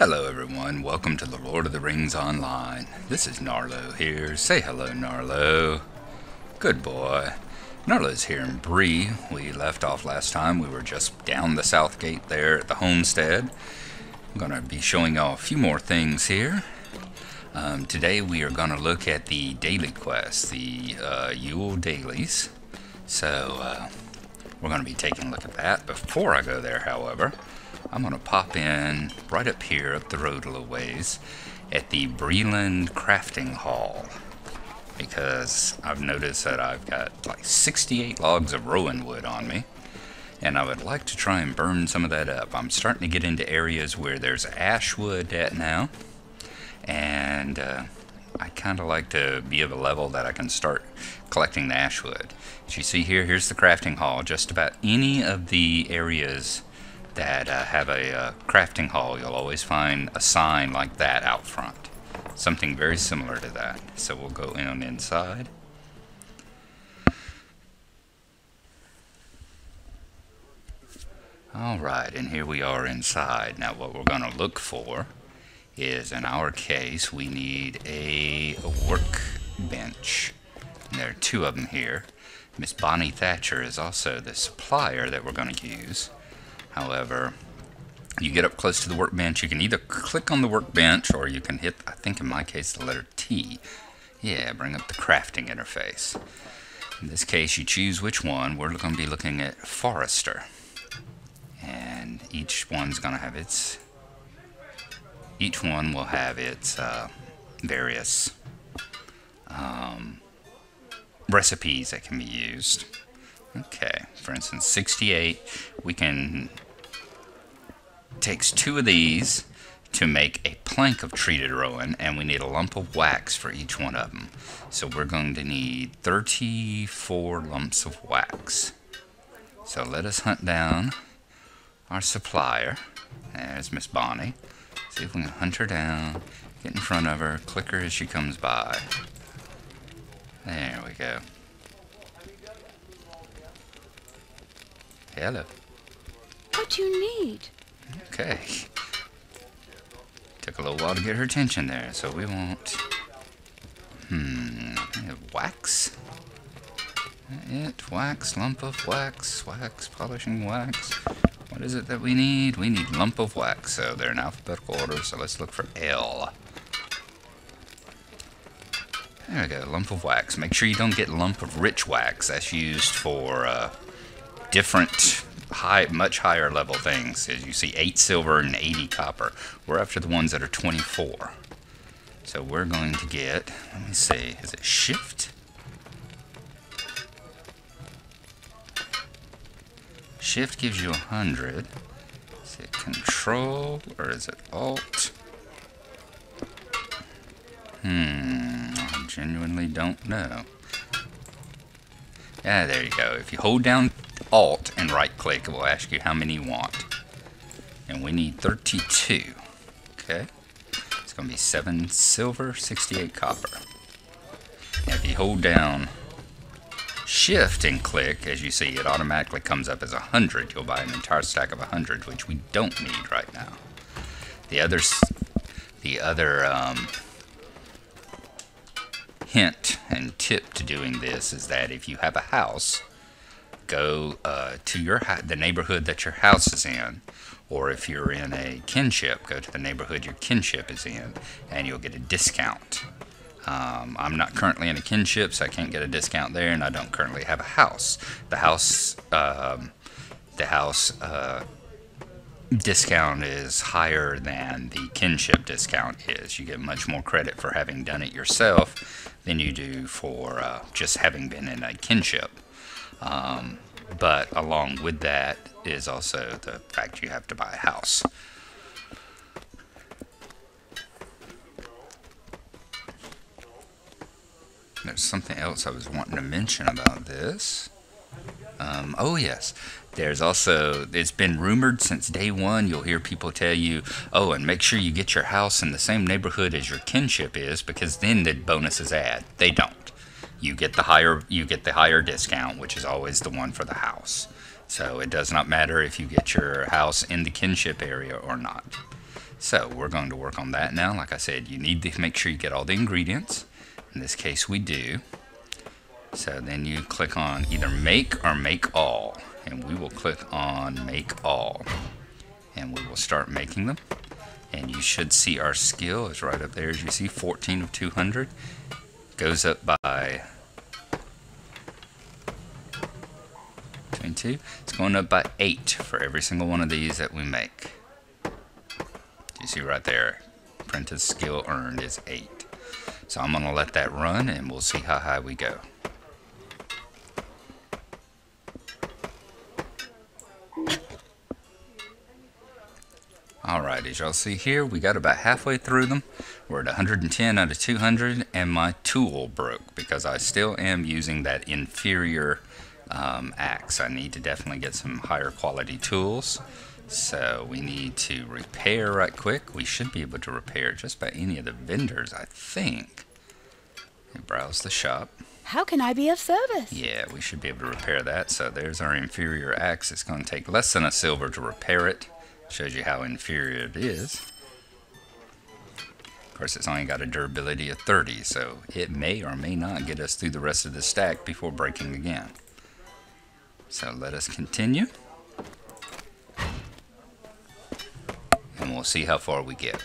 Hello everyone, welcome to the Lord of the Rings Online. This is Gnarlo here. Say hello, Gnarlo. Good boy. Gnarlo's here in Bree. We left off last time. We were just down the south gate there at the homestead. I'm going to be showing y'all a few more things here. Today we are going to look at the daily quest, the Yule Dailies. So we're going to be taking a look at that. Before I go there, however, I'm going to pop in right up here, up the road a little ways, at the Breeland Crafting Hall. Because I've noticed that I've got like 68 logs of rowan wood on me. And I would like to try and burn some of that up. I'm starting to get into areas where there's ash wood at now. And I kind of like to be of a level that I can start collecting the ash wood. As you see here, here's the crafting hall. Just about any of the areas that have a crafting hall, you'll always find a sign like that out front. Something very similar to that. So we'll go in on inside. Alright, and here we are inside. Now what we're going to look for is, in our case, we need a workbench. And there are two of them here. Miss Bonnie Thatcher is also the supplier that we're going to use. However, you get up close to the workbench, you can either click on the workbench or you can hit, I think in my case, the letter T. Yeah, bring up the crafting interface. In this case, you choose which one. We're going to be looking at Forester. And each one's going to have its, each one will have its various recipes that can be used. Okay, for instance, 68, we can, takes two of these to make a plank of treated rowan, and we need a lump of wax for each one of them. So we're going to need 34 lumps of wax. So let us hunt down our supplier. There's Miss Bonnie. See if we can hunt her down, get in front of her, click her as she comes by. There we go. Hello. What do you need? Okay. Took a little while to get her attention there, so we want... wax? Wax, lump of wax, wax, polishing wax. What is it that we need? We need lump of wax, so they're in alphabetical order, so let's look for L. There we go, lump of wax. Make sure you don't get lump of rich wax. That's used for different, much higher level things. As you see, 8 silver and 80 copper. We're after the ones that are 24. So we're going to get, let me see, is it shift? Shift gives you 100. Is it control or is it alt? I genuinely don't know. Yeah, there you go. If you hold down Alt and right click, it will ask you how many you want. And we need 32. Okay. It's going to be 7 silver, 68 copper. And if you hold down Shift and click, as you see, it automatically comes up as 100. You'll buy an entire stack of 100, which we don't need right now. The other hint and tip to doing this is that if you have a house, go to the neighborhood that your house is in, or if you're in a kinship, go to the neighborhood your kinship is in, and you'll get a discount. I'm not currently in a kinship, so I can't get a discount there, and I don't currently have a house. The house discount is higher than the kinship discount is. You get much more credit for having done it yourself than you do for just having been in a kinship. But along with that is also the fact you have to buy a house. There's something else I was wanting to mention about this. Oh yes, there's also, it's been rumored since day one, you'll hear people tell you, oh, and make sure you get your house in the same neighborhood as your kinship is, because then the bonuses add. They don't. You get the higher discount, which is always the one for the house. So it does not matter if you get your house in the kinship area or not. So we're going to work on that now. Like I said, you need to make sure you get all the ingredients. In this case, we do. So then you click on either make or make all. And we will click on make all. And we will start making them. And you should see our skill is right up there, as you see, 14 of 200. Goes up by 22. It's going up by 8 for every single one of these that we make. You see right there, apprentice skill earned is 8. So I'm going to let that run and we'll see how high we go. Alright, as y'all see here, we got about halfway through them. We're at 110 out of 200, and my tool broke because I still am using that inferior axe. I need to definitely get some higher quality tools. So we need to repair right quick. We should be able to repair just by any of the vendors, I think. Browse the shop. How can I be of service? Yeah, we should be able to repair that. So there's our inferior axe. It's going to take less than a silver to repair it. Shows you how inferior it is. Of course, it's only got a durability of 30, so it may or may not get us through the rest of the stack before breaking again. So let us continue. And we'll see how far we get.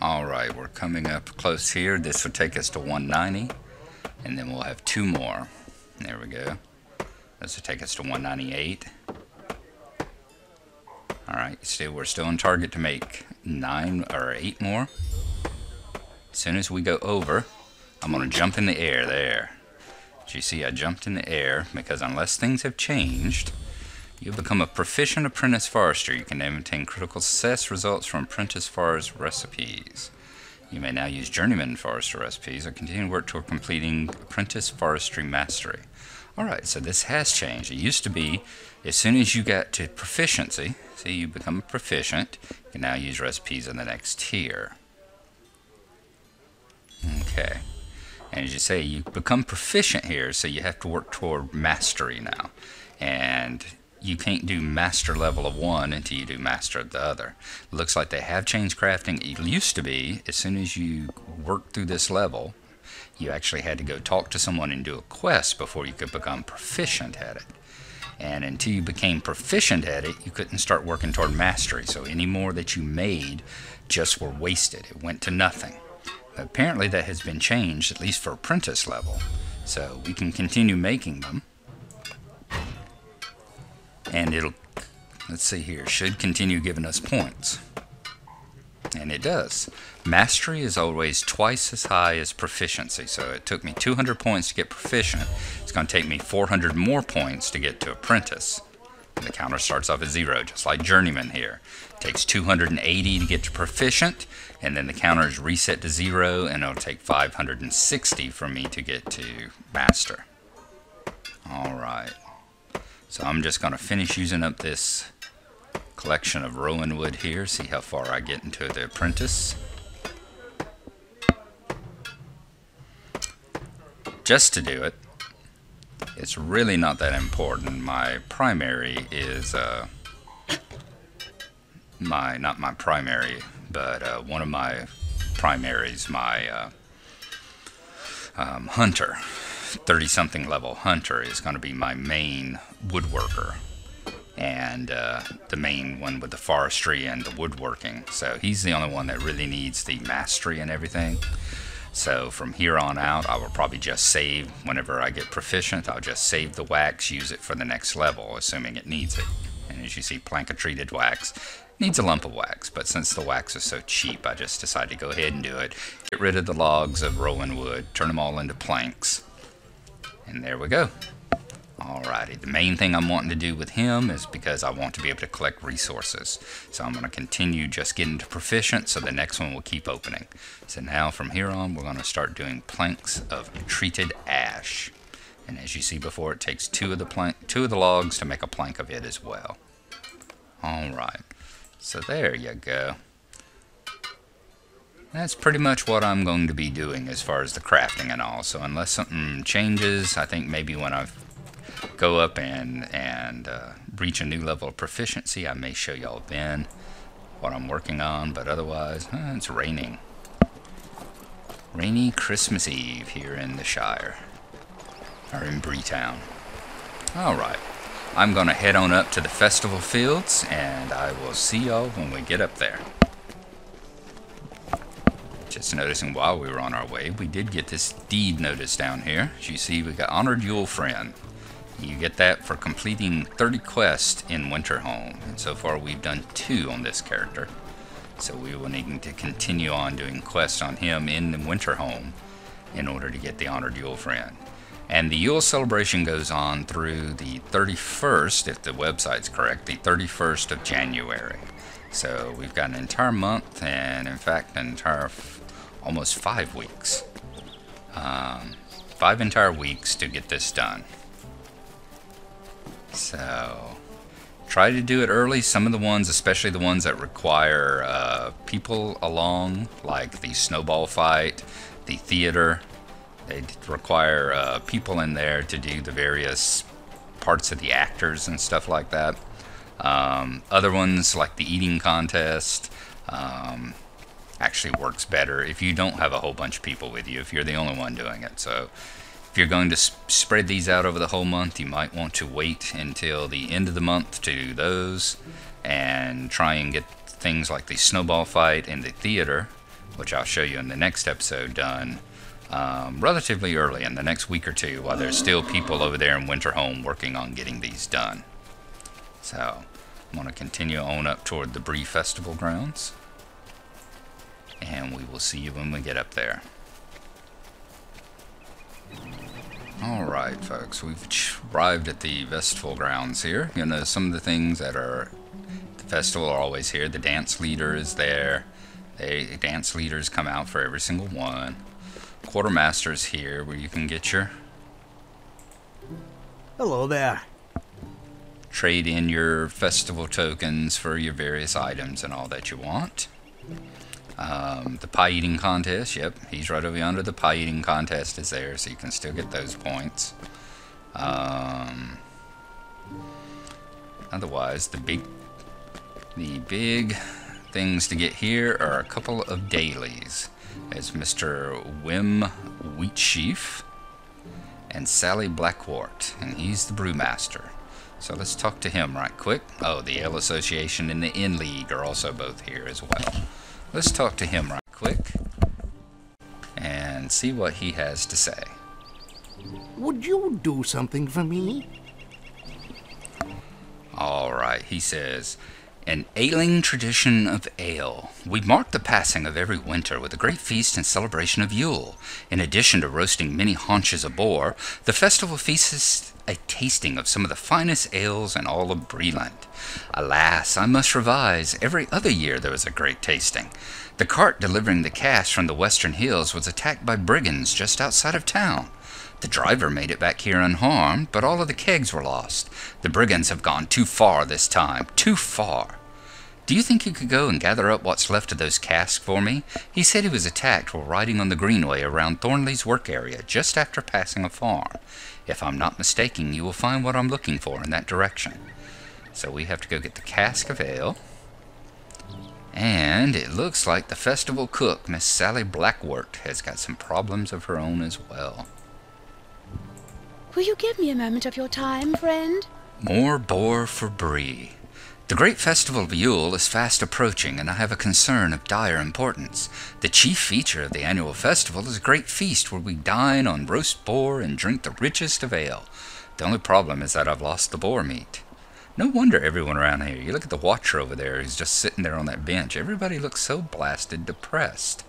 Alright, we're coming up close here. This will take us to 190. And then we'll have 2 more. There we go. This will take us to 198. Alright, we're still on target to make 9 or 8 more. As soon as we go over, I'm going to jump in the air there. As you see, I jumped in the air because unless things have changed, you'll become a proficient apprentice forester. You can obtain critical success results from apprentice forest recipes. You may now use journeyman forester recipes or continue to work toward completing apprentice forestry mastery. Alright, so this has changed. It used to be, as soon as you got to proficiency, see, you become a proficient, you can now use recipes in the next tier. Okay. And as you say, you become proficient here, so you have to work toward mastery now. And you can't do master level of one until you do master of the other. Looks like they have changed crafting. It used to be, as soon as you worked through this level, you actually had to go talk to someone and do a quest before you could become proficient at it. And until you became proficient at it, you couldn't start working toward mastery. So any more that you made just were wasted. It went to nothing. But apparently that has been changed, at least for apprentice level. So we can continue making them. And it'll, let's see here, should continue giving us points. And it does. Mastery is always twice as high as proficiency. So it took me 200 points to get proficient. It's going to take me 400 more points to get to apprentice. And the counter starts off at 0, just like journeyman here. It takes 280 to get to proficient, and then the counter is reset to 0, and it'll take 560 for me to get to master. Alright. So I'm just going to finish using up this collection of rolling wood here, see how far I get into the apprentice. Just to do it, it's really not that important. My primary is, not my primary, but one of my primaries, my hunter. 30-something level hunter is going to be my main woodworker, and the main one with the forestry and the woodworking. So he's the only one that really needs the mastery and everything. So from here on out, I will probably just save whenever I get proficient. I'll just save the wax, use it for the next level, assuming it needs it. And as you see, plank of treated wax needs a lump of wax, but since the wax is so cheap, I just decided to go ahead and do it. Get rid of the logs of rolling wood, turn them all into planks. And there we go. Alrighty, the main thing I'm wanting to do with him is because I want to be able to collect resources. So I'm going to continue just getting to proficient, so the next one will keep opening. So now from here on, we're going to start doing planks of treated ash. And as you see before, it takes two of the logs to make a plank of it as well. Alright, so there you go. That's pretty much what I'm going to be doing as far as the crafting and all. So unless something changes, I think maybe when I've go up and reach a new level of proficiency, I may show y'all then what I'm working on, but otherwise, it's raining. Rainy Christmas Eve here in the Shire, or in Bree Town. Alright, I'm gonna head on up to the festival fields, and I will see y'all when we get up there. Just noticing while we were on our way, we did get this deed notice down here. As you see, we got Honored Yule Friend. You get that for completing 30 quests in Winterhome. And so far we've done 2 on this character. So we will need to continue on doing quests on him in the Winterhome in order to get the Honored Yule Friend. And the Yule celebration goes on through the 31st, if the website's correct, the 31st of January. So we've got an entire month, and in fact an entire almost 5 weeks. 5 entire weeks to get this done. So try to do it early. Some of the ones, especially the ones that require people along, like the snowball fight, the theater, they require people in there to do the various parts of the actors and stuff like that. Other ones, like the eating contest, actually works better if you don't have a whole bunch of people with you, if you're the only one doing it. So if you're going to spread these out over the whole month, you might want to wait until the end of the month to do those, and try and get things like the snowball fight and the theater, which I'll show you in the next episode, done relatively early in the next week or 2, while there's still people over there in Winterhome working on getting these done. So I'm going to continue on up toward the Bree Festival Grounds, and we will see you when we get up there. Alright folks, we've arrived at the festival grounds here. You know, some of the things that are the festival are always here. The dance leader is there. The dance leaders come out for every single one. Quartermaster's here where you can get your... Hello there. Trade in your festival tokens for your various items and all that you want. The pie eating contest, yep, he's right over yonder. The pie eating contest is there, so you can still get those points. Otherwise, the big things to get here are a couple of dailies. There's Mr. Wim Wheatsheaf and Sally Blackwort, and he's the brewmaster. So let's talk to him right quick. Oh, the Ale Association and the Inn League are also both here as well. Let's talk to him right quick and see what he has to say. Would you do something for me? Alright, he says, an ailing tradition of ale. We mark the passing of every winter with a great feast and celebration of Yule. In addition to roasting many haunches of boar, the festival feasts a tasting of some of the finest ales in all of Breeland. Alas, I must revise, every other year there was a great tasting. The cart delivering the cash from the western hills was attacked by brigands just outside of town. The driver made it back here unharmed, but all of the kegs were lost. The brigands have gone too far this time, too far. Do you think you could go and gather up what's left of those casks for me? He said he was attacked while riding on the greenway around Thornley's work area just after passing a farm. If I'm not mistaken, you will find what I'm looking for in that direction. So we have to go get the cask of ale. And it looks like the festival cook, Miss Sally Blackwort, has got some problems of her own as well. Will you give me a moment of your time, friend? More boar for Bree. The great festival of Yule is fast approaching, and I have a concern of dire importance. The chief feature of the annual festival is a great feast where we dine on roast boar and drink the richest of ale. The only problem is that I've lost the boar meat. No wonder everyone around here, you look at the watcher over there who's just sitting there on that bench, everybody looks so blasted depressed.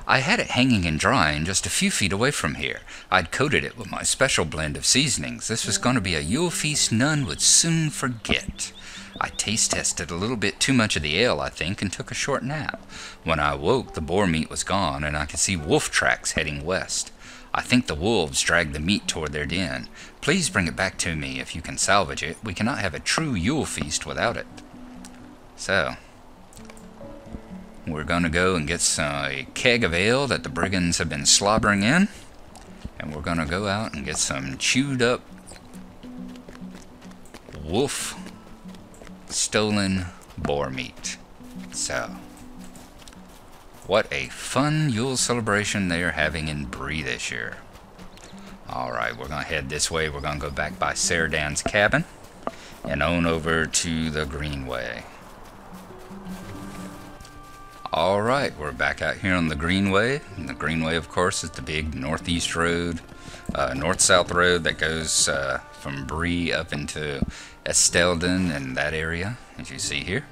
I had it hanging and drying just a few feet away from here. I'd coated it with my special blend of seasonings. This was going to be a Yule feast none would soon forget. I taste tested a little bit too much of the ale, I think, and took a short nap. When I awoke, the boar meat was gone, and I could see wolf tracks heading west. I think the wolves dragged the meat toward their den. Please bring it back to me if you can salvage it. We cannot have a true Yule feast without it. So, we're going to go and get a keg of ale that the brigands have been slobbering in. And we're going to go out and get some chewed up wolf stolen boar meat. So, what a fun Yule celebration they are having in Bree this year. Alright, we're going to head this way. We're going to go back by Saradan's cabin and on over to the Greenway. Alright, we're back out here on the Greenway. And the Greenway, of course, is the big northeast road, north-south road that goes from Bree up into Estelden and that area, as you see here.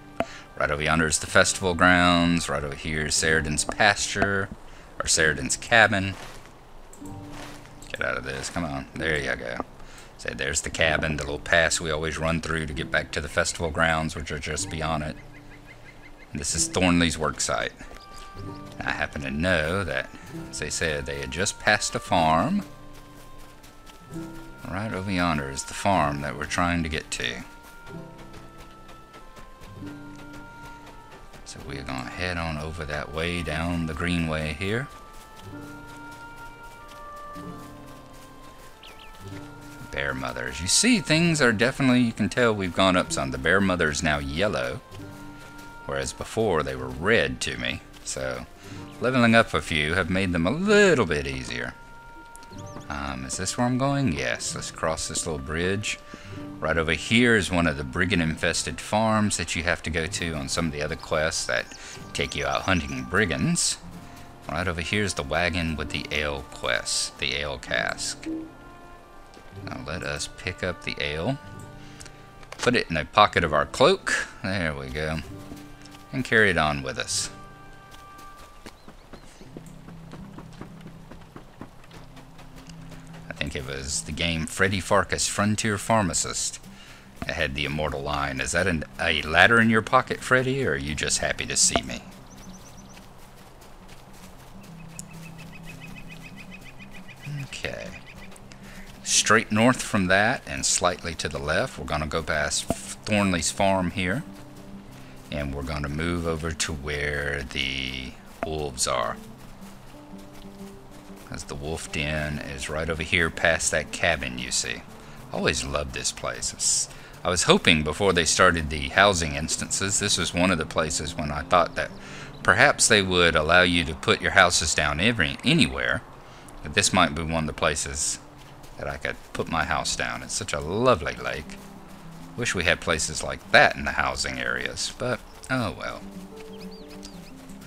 Right over yonder is the festival grounds. Right over here is Saradan's pasture, or Saradan's cabin. Get out of this, come on, there you go. So there's the cabin, the little pass we always run through to get back to the festival grounds, which are just beyond it. And this is Thornley's worksite. I happen to know that, as they said, they had just passed a farm. Right over yonder is the farm that we're trying to get to. So we're going to head on over that way down the Greenway here. Bear mothers. You see, things are definitely, you can tell we've gone up some. The bear mother is now yellow, whereas before they were red to me. So leveling up a few have made them a little bit easier. Is this where I'm going? Yes. Let's cross this little bridge. Right over here is one of the brigand-infested farms that you have to go to on some of the other quests that take you out hunting brigands. Right over here is the wagon with the ale quest, the ale cask. Now let us pick up the ale, put it in a pocket of our cloak, there we go, and carry it on with us. I think it was the game Freddy Farkas Frontier Pharmacist that had the immortal line, "Is that a ladder in your pocket, Freddy, or are you just happy to see me?" Okay. Straight north from that and slightly to the left, we're going to go past Thornley's farm here. And we're going to move over to where the wolves are. As the wolf den is right over here past that cabin you see. I always loved this place. I was hoping before they started the housing instances, this was one of the places when I thought that perhaps they would allow you to put your houses down anywhere. But this might be one of the places that I could put my house down. It's such a lovely lake. Wish we had places like that in the housing areas, but oh well.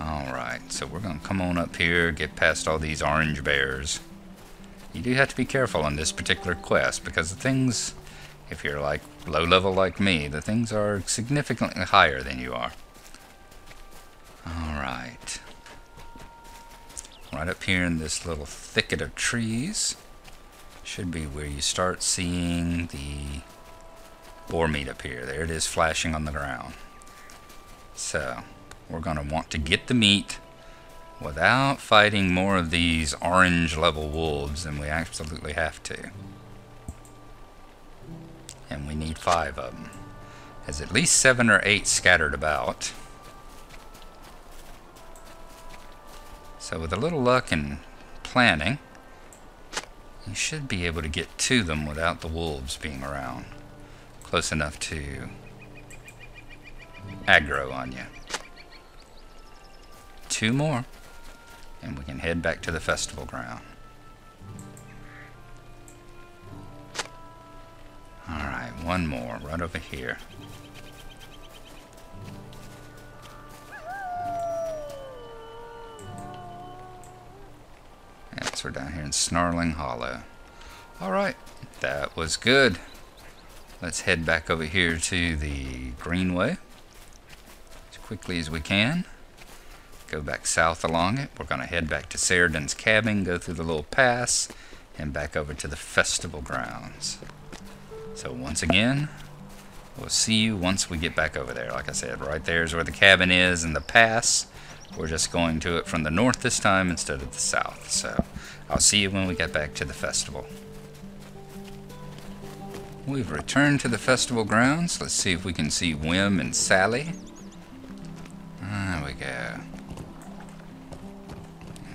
Alright, so we're going to come on up here, get past all these orange bears. You do have to be careful on this particular quest, because the things, if you're like low level like me, the things are significantly higher than you are. Alright. Right up here in this little thicket of trees should be where you start seeing the boar meat up here. There it is flashing on the ground. So we're going to want to get the meat without fighting more of these orange level wolves than we absolutely have to. And we need 5 of them. There's at least 7 or 8 scattered about. So with a little luck and planning, you should be able to get to them without the wolves being around. Close enough to aggro on you. 2 more, and we can head back to the festival ground. Alright, 1 more, right over here. Yes, we're down here in Snarling Hollow. Alright, that was good. Let's head back over here to the Greenway as quickly as we can. Go back south along it. We're going to head back to Saradan's cabin, go through the little pass, and back over to the festival grounds. So once again, we'll see you once we get back over there. Like I said, right there is where the cabin is and the pass. We're just going to it from the north this time instead of the south. So I'll see you when we get back to the festival. We've returned to the festival grounds. Let's see if we can see Wim and Sally. There we go.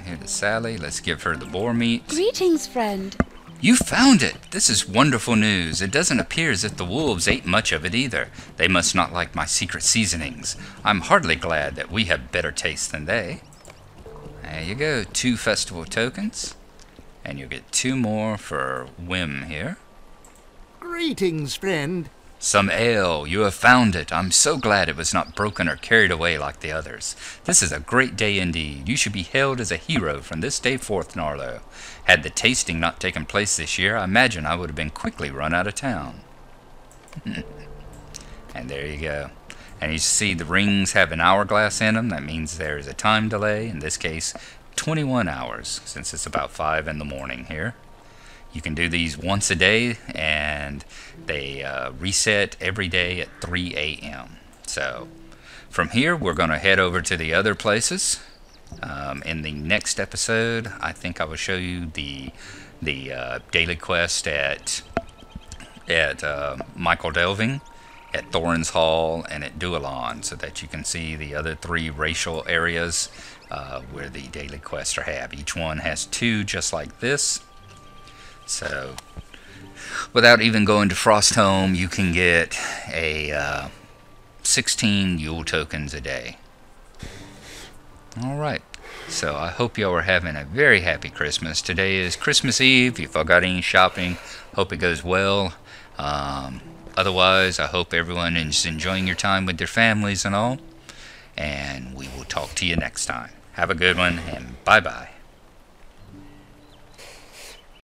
Here to Sally. Let's give her the boar meat. Greetings, friend. You found it! This is wonderful news. It doesn't appear as if the wolves ate much of it either. They must not like my secret seasonings. I'm heartily glad that we have better taste than they. There you go, 2 festival tokens. And you'll get 2 more for Whim here. Greetings, friend. Some ale. You have found it. I'm so glad it was not broken or carried away like the others. This is a great day indeed. You should be hailed as a hero from this day forth, Gnarlo. Had the tasting not taken place this year, I imagine I would have been quickly run out of town. And there you go. And you see the rings have an hourglass in them. That means there is a time delay. In this case, 21 hours, since it's about 5 in the morning here. You can do these once a day, and they reset every day at 3 a.m. So from here, we're going to head over to the other places. In the next episode, I think I will show you the daily quest at Michael Delving, at Thorin's Hall, and at Dualon, so that you can see the other 3 racial areas where the daily quests are have. Each one has 2 just like this. So, without even going to Frostholm, you can get a 16 Yule tokens a day. Alright, so I hope y'all are having a very happy Christmas. Today is Christmas Eve. If y'all got any shopping, hope it goes well. Otherwise, I hope everyone is enjoying your time with their families and all. And we will talk to you next time. Have a good one, and bye-bye.